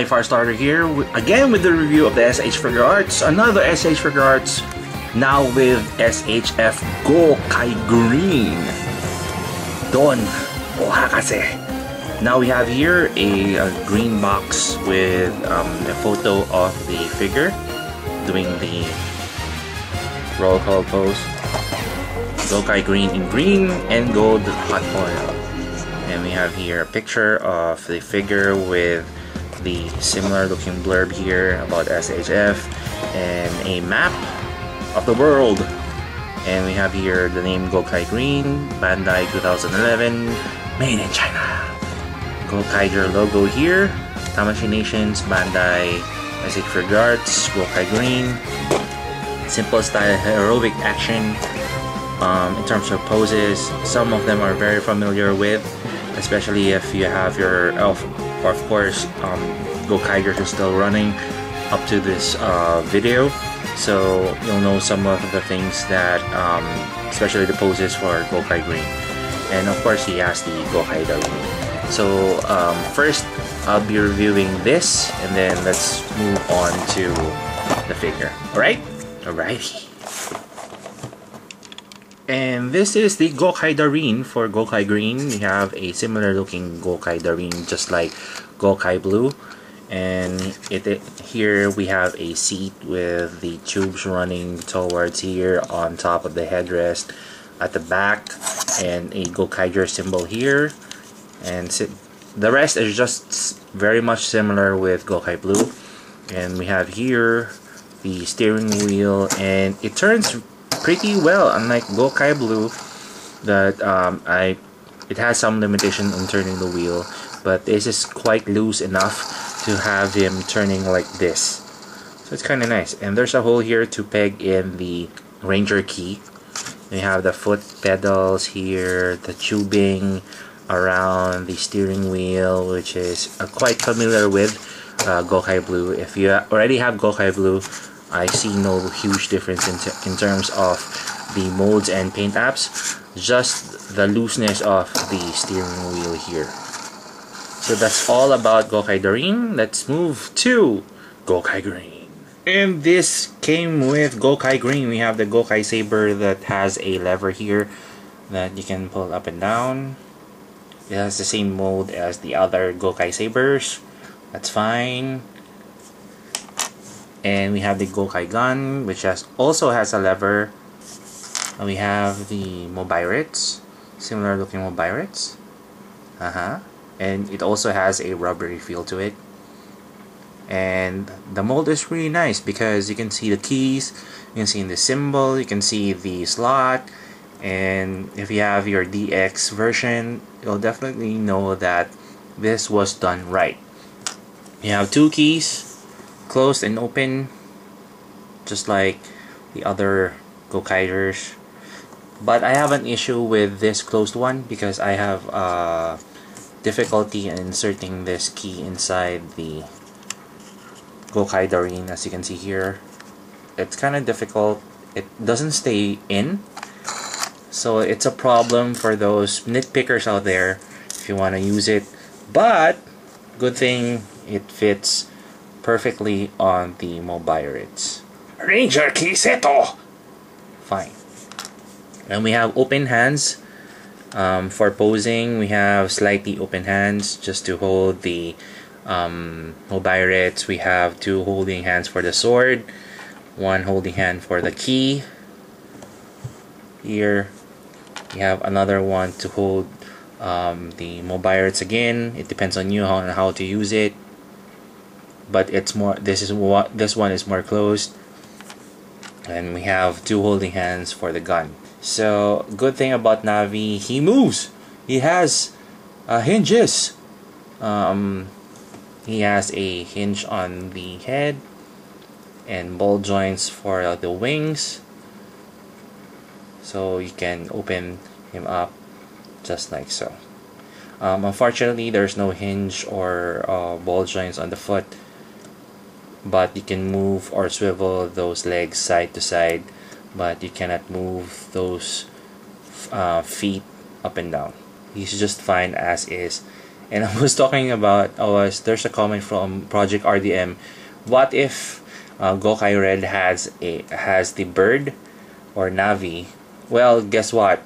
Gokai Firestarter here, again with the review of the S.H. Figuarts, another S.H. Figuarts, now with S.H.F. GokaiGreen, Don o Hakase. Now we have here a green box with a photo of the figure doing the roll call pose. GokaiGreen in green and gold hot oil. And we have here a picture of the figure with the similar looking blurb here about SHF and a map of the world. And we have here the name GokaiGreen, Bandai 2011, made in China. Gokaiger logo here, Tamashii Nations, Bandai, S.H. Figuarts, GokaiGreen. Simple style, heroic action. In terms of poses, some of them are very familiar with, especially if you have your of course Gokaiger is still running up to this video, so you'll know some of the things that especially the poses for GokaiGreen. And of course he has the Gokai Darin. So first I'll be reviewing this, and then let's move on to the figure. Alrighty. And this is the Gokai Darin for GokaiGreen. We have a similar looking Gokai Darin, just like Gokai Blue. And here we have a seat with the tubes running towards here on top of the headrest at the back, and a Gokaiger symbol here. And the rest is just very much similar with Gokai Blue. And we have here the steering wheel, and it turns pretty well, unlike Gokai Blue that it has some limitation on turning the wheel, but this is quite loose enough to have him turning like this, so it's kind of nice. And there's a hole here to peg in the Ranger key. We have the foot pedals here, the tubing around the steering wheel, which is quite familiar with Gokai Blue. If you already have Gokai Blue, I see no huge difference in terms of the molds and paint apps, just the looseness of the steering wheel here. So that's all about Gokai Darin. Let's move to GokaiGreen. And this came with GokaiGreen. We have the Gokai Saber that has a lever here that you can pull up and down. It has the same mold as the other Gokai Sabers. That's fine. And we have the Gokai gun, which also has a lever. And we have the Mobirettes, similar looking Mobirettes. And it also has a rubbery feel to it. And the mold is really nice because you can see the keys, you can see the symbol, you can see the slot. And if you have your DX version, you'll definitely know that this was done right. You have two keys, closed and open, just like the other Gokaigers. But I have an issue with this closed one because I have difficulty in inserting this key inside the Gokai Darin. As you can see here, it's kind of difficult. It doesn't stay in, so it's a problem for those nitpickers out there if you want to use it. But good thing it fits perfectly on the Mobirettes. Ranger key seto! Fine. And we have open hands for posing. We have slightly open hands just to hold the Mobirettes. We have two holding hands for the sword, one holding hand for the key. Here we have another one to hold the Mobirettes again. It depends on you on how to use it, but it's more, this one is more closed. And we have two holding hands for the gun. So good thing about Navi, he moves. He has hinges. He has a hinge on the head and ball joints for the wings, so you can open him up just like so. Unfortunately, there's no hinge or ball joints on the foot, but you can move or swivel those legs side to side, but you cannot move those feet up and down. He's just fine as is. And I was talking about, there's a comment from Project RDM. What if Gokai Red has the bird or Navi? Well, guess what?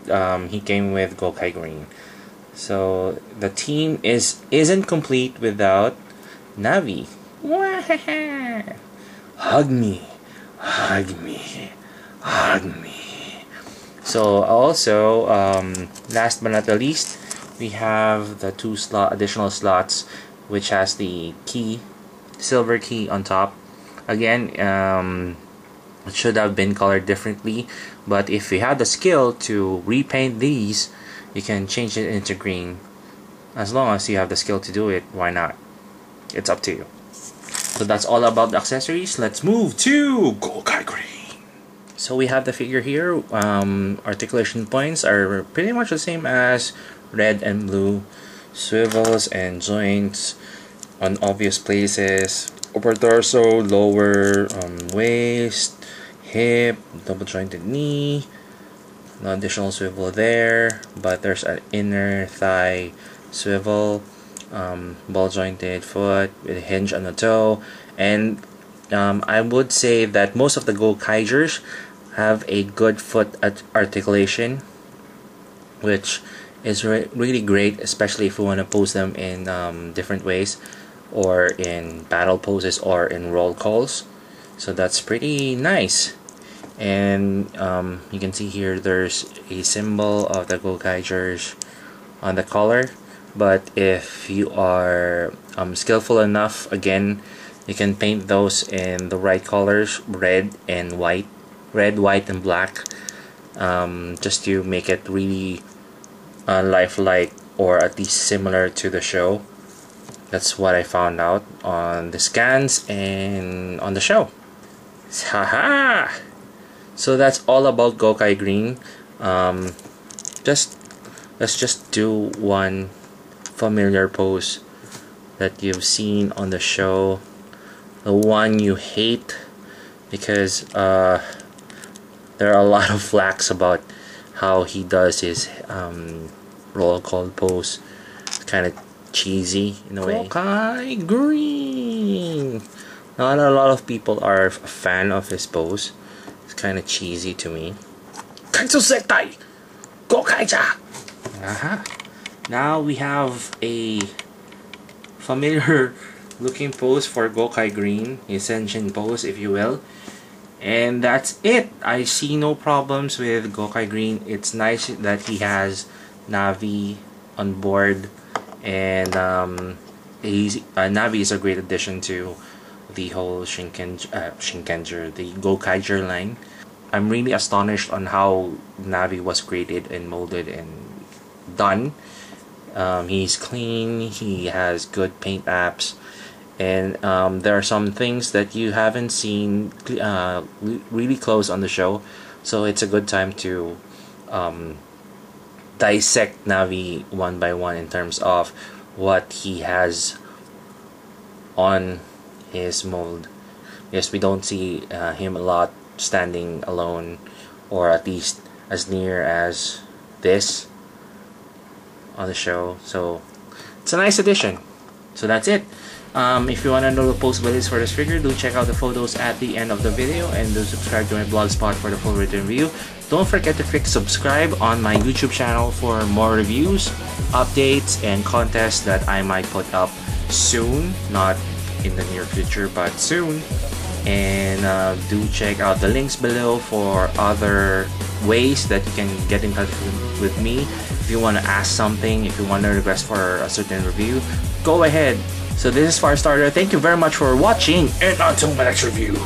He came with Gokai Green. So the team isn't complete without Navi. Hug me, hug me, hug me. So also, last but not the least, we have the two additional slots, which has the key, silver key on top. Again, it should have been colored differently, but if you have the skill to repaint these, you can change it into green. As long as you have the skill to do it, why not? It's up to you. So that's all about the accessories. Let's move to GokaiGreen. So we have the figure here. Articulation points are pretty much the same as red and blue. Swivels and joints on obvious places. Upper torso, lower waist, hip, double jointed knee. No additional swivel there, but there's an inner thigh swivel, ball jointed foot with a hinge on the toe, and I would say that most of the Gokaigers have a good foot articulation, which is really great, especially if you want to pose them in different ways, or in battle poses or in roll calls. So that's pretty nice. And you can see here there's a symbol of the Gokaigers on the collar, but if you are skillful enough, again, you can paint those in the right colors, red, white, and black, just to make it really lifelike, or at least similar to the show. That's what I found out on the scans and on the show. Haha! So that's all about GokaiGreen. Let's just do one familiar pose that you've seen on the show, the one you hate, because there are a lot of flags about how he does his roll call pose. It's kind of cheesy in a way. GokaiGreen. Not a lot of people are a fan of his pose. It's kind of cheesy to me. Now we have a familiar looking pose for GokaiGreen, Ascension Pose, if you will. And that's it. I see no problems with GokaiGreen. It's nice that he has Navi on board, and Navi is a great addition to the whole Shinkenger, the Gokaiger line. I'm really astonished on how Navi was created and molded and done. He's clean, he has good paint apps, and there are some things that you haven't seen really close on the show, so it's a good time to dissect Navi one by one in terms of what he has on his mold. Yes, we don't see him a lot standing alone, or at least as near as this on the show, so it's a nice addition. So that's it. If you want to know the possibilities for this figure, do check out the photos at the end of the video, and do subscribe to my blogspot for the full written review. Don't forget to click subscribe on my YouTube channel for more reviews, updates, and contests that I might put up soon, not in the near future but soon. And do check out the links below for other ways that you can get in touch with me. If you want to ask something, if you want to request for a certain review, go ahead. So this is Firestarter. Thank you very much for watching, and until my next review.